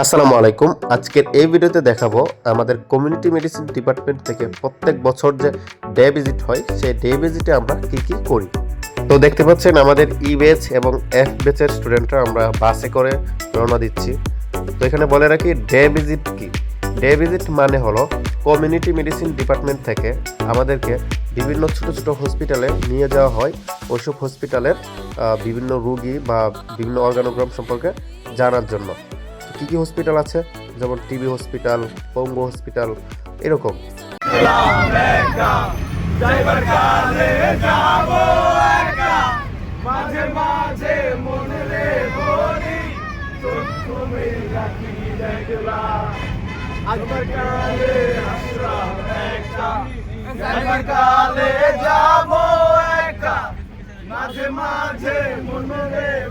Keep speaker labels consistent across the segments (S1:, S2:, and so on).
S1: আসসালামু আলাইকুম। আজকের এই ভিডিওতে দেখাবো আমাদের কমিউনিটি মেডিসিন ডিপার্টমেন্ট থেকে প্রত্যেক বছর যে ডে ভিজিট হয় সেই ডে ভিজিটে আমরা কি কি করি। তো দেখতে পাচ্ছেন আমাদের ই ব্যাচ এবং এফ ব্যাচের স্টুডেন্টরা আমরা বাসে করে রওনা দিচ্ছি। তো এখানে বলে রাখি ডে ভিজিট কি। ডে ভিজিট মানে হলো কমিউনিটি মেডিসিন ডিপার্টমেন্ট থেকে আমাদেরকে বিভিন্ন ছোট ছোট হসপিটালে নিয়ে যাওয়া হয়। ওইসব হসপিটালের বিভিন্ন রোগী বা বিভিন্ন অর্গানোগ্রাম সম্পর্কে জানার জন্য। কি কি হসপিটাল আছে, যেমন টিবি হসপিটাল, পঙ্গু হসপিটাল, এরকম।
S2: মাঝে মাঝে মনে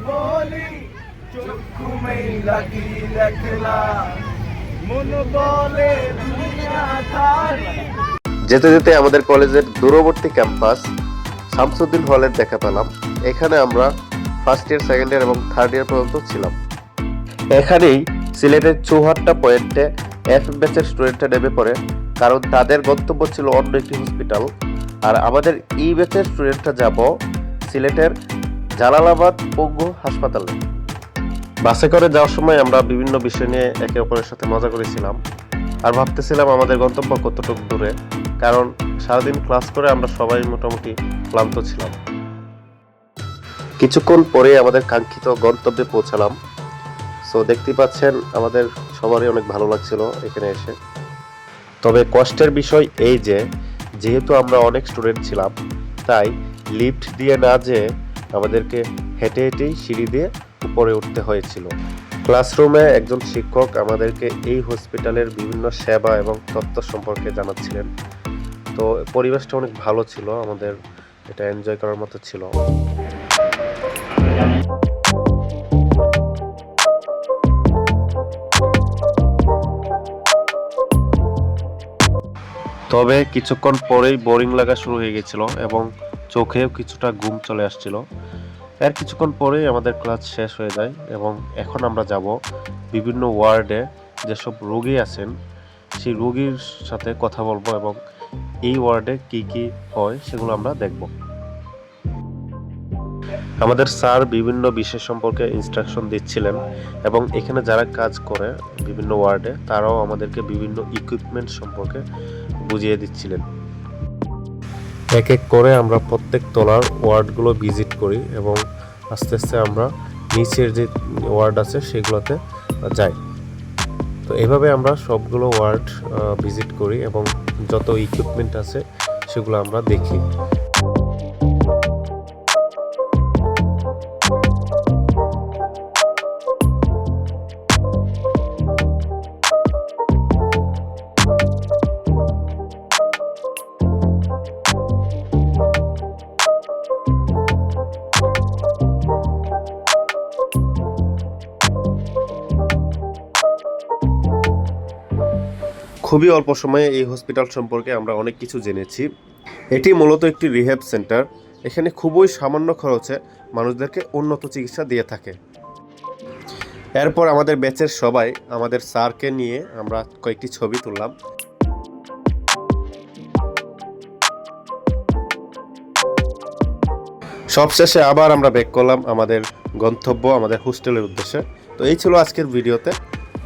S2: বলি চক্ষু লাগি দেখলা মন বলে দুনিয়া থারি।
S1: যেতে যেতে আমাদের কলেজের দূরবর্তী ক্যাম্পাস শামসুদ্দিন হলের দেখা পেলাম। এখানে আমরা ফার্স্ট ইয়ার, সেকেন্ড ইয়ার এবং থার্ড ইয়ার পর্যন্ত ছিলাম। এখানেই সিলেটের চৌহাট্টা পয়েন্টে এফ ব্যাচের স্টুডেন্টরা নেমে পড়ে, কারণ তাদের গন্তব্য ছিল অন্য একটি হসপিটাল। আর আমাদের ই ব্যাচের স্টুডেন্টরা যাব সিলেটের জালালাবাদ পঙ্গু হাসপাতালে। বাসে করে যাওয়ার সময় আমরা বিভিন্ন বিষয় নিয়ে একে অপরের সাথে মজা করেছিলাম আর ভাবতেছিলাম আমাদের গন্তব্য কতটুকু দূরে, কারণ সারাদিন ক্লাস করে আমরা সবাই মোটামুটি ক্লান্ত ছিলাম। কিছুক্ষণ পরে আমাদের কাঙ্ক্ষিত গন্তব্যে পৌঁছালাম। সো দেখতে পাচ্ছেন আমাদের সবারই অনেক ভালো লাগছিল এখানে এসে। তবে কষ্টের বিষয় এই যে যেহেতু আমরা অনেক স্টুডেন্ট ছিলাম, তাই লিফট দিয়ে না যেয়ে আমাদেরকে হেঁটে হেঁটেই সিঁড়ি দিয়ে উপরে উঠতে হয়েছিল। ক্লাসরুমে একজন শিক্ষক আমাদেরকে এই হসপিটালের বিভিন্ন সেবা এবং তথ্য সম্পর্কে জানাচ্ছিলেন। তো পরিবেশটা অনেক ভালো ছিল, আমাদের এটা এনজয় করার মতো ছিল। তবে কিছুক্ষণ পরেই বোরিং লাগা শুরু হয়ে গেছিল এবং চোখেও কিছুটা ঘুম চলে আসছিল। এর কিছুক্ষণ পরেই আমাদের ক্লাস শেষ হয়ে যায় এবং এখন আমরা যাব বিভিন্ন ওয়ার্ডে যেসব রোগী আছেন সেই রোগীর সাথে কথা বলবো এবং এই ওয়ার্ডে কি কি হয় সেগুলো আমরা দেখব। আমাদের স্যার বিভিন্ন বিষয় সম্পর্কে ইনস্ট্রাকশন দিচ্ছিলেন এবং এখানে যারা কাজ করে বিভিন্ন ওয়ার্ডে তারাও আমাদেরকে বিভিন্ন ইকুইপমেন্ট সম্পর্কে বুঝিয়ে দিচ্ছিলেন। এক এক করে আমরা প্রত্যেক তলার ওয়ার্ডগুলো ভিজিট করি এবং আস্তে আস্তে আমরা নিচের যে ওয়ার্ড আছে সেগুলোতে যাই। তো এভাবে আমরা সবগুলো ওয়ার্ড ভিজিট করি এবং যত ইকুইপমেন্ট আছে সেগুলো আমরা দেখি। খুবই অল্প সময়ে এই হসপিটাল সম্পর্কে আমরা অনেক কিছু জেনেছি। এটি মূলত একটি রিহ্যাব সেন্টার। এখানে খুবই সামান্য খরচে মানুষদেরকে উন্নত চিকিৎসা দিয়ে থাকে। এরপর আমাদের ব্যাচের সবাই আমাদের স্যারকে নিয়ে আমরা কয়েকটি ছবি তুললাম। সবশেষে আবার আমরা ব্যাক করলাম আমাদের গন্তব্য, আমাদের হোস্টেলের উদ্দেশ্যে। তো এই ছিল আজকের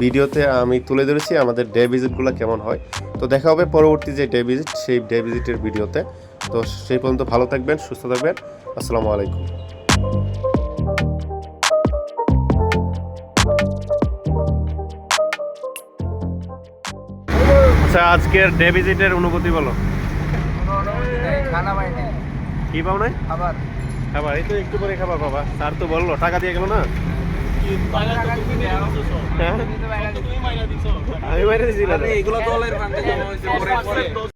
S1: ভিডিওতে আমি তুলে ধরেছি আমাদের ডে ভিজিটগুলো কেমন হয়। তো দেখা হবে পরবর্তী যে ডে ভিজিট সেই ডে ভিজিটের ভিডিওতে। তো সেই পর্যন্ত ভালো থাকবেন, সুস্থ থাকবেন। আসসালামু আলাইকুম। আচ্ছা, আজকের ডে ভিজিটের অনুভূতি বলো।
S2: খানা পাইনি,
S1: কি পাও নাই?
S2: খাবার
S1: খাবার এই তো একটু পরে খাবার পাবা। স্যার তো বললো, টাকা দিয়ে গেল না। আমি বাইরে দিয়েছি।
S2: এগুলো দলের ফান্ডে জমা হয়েছে।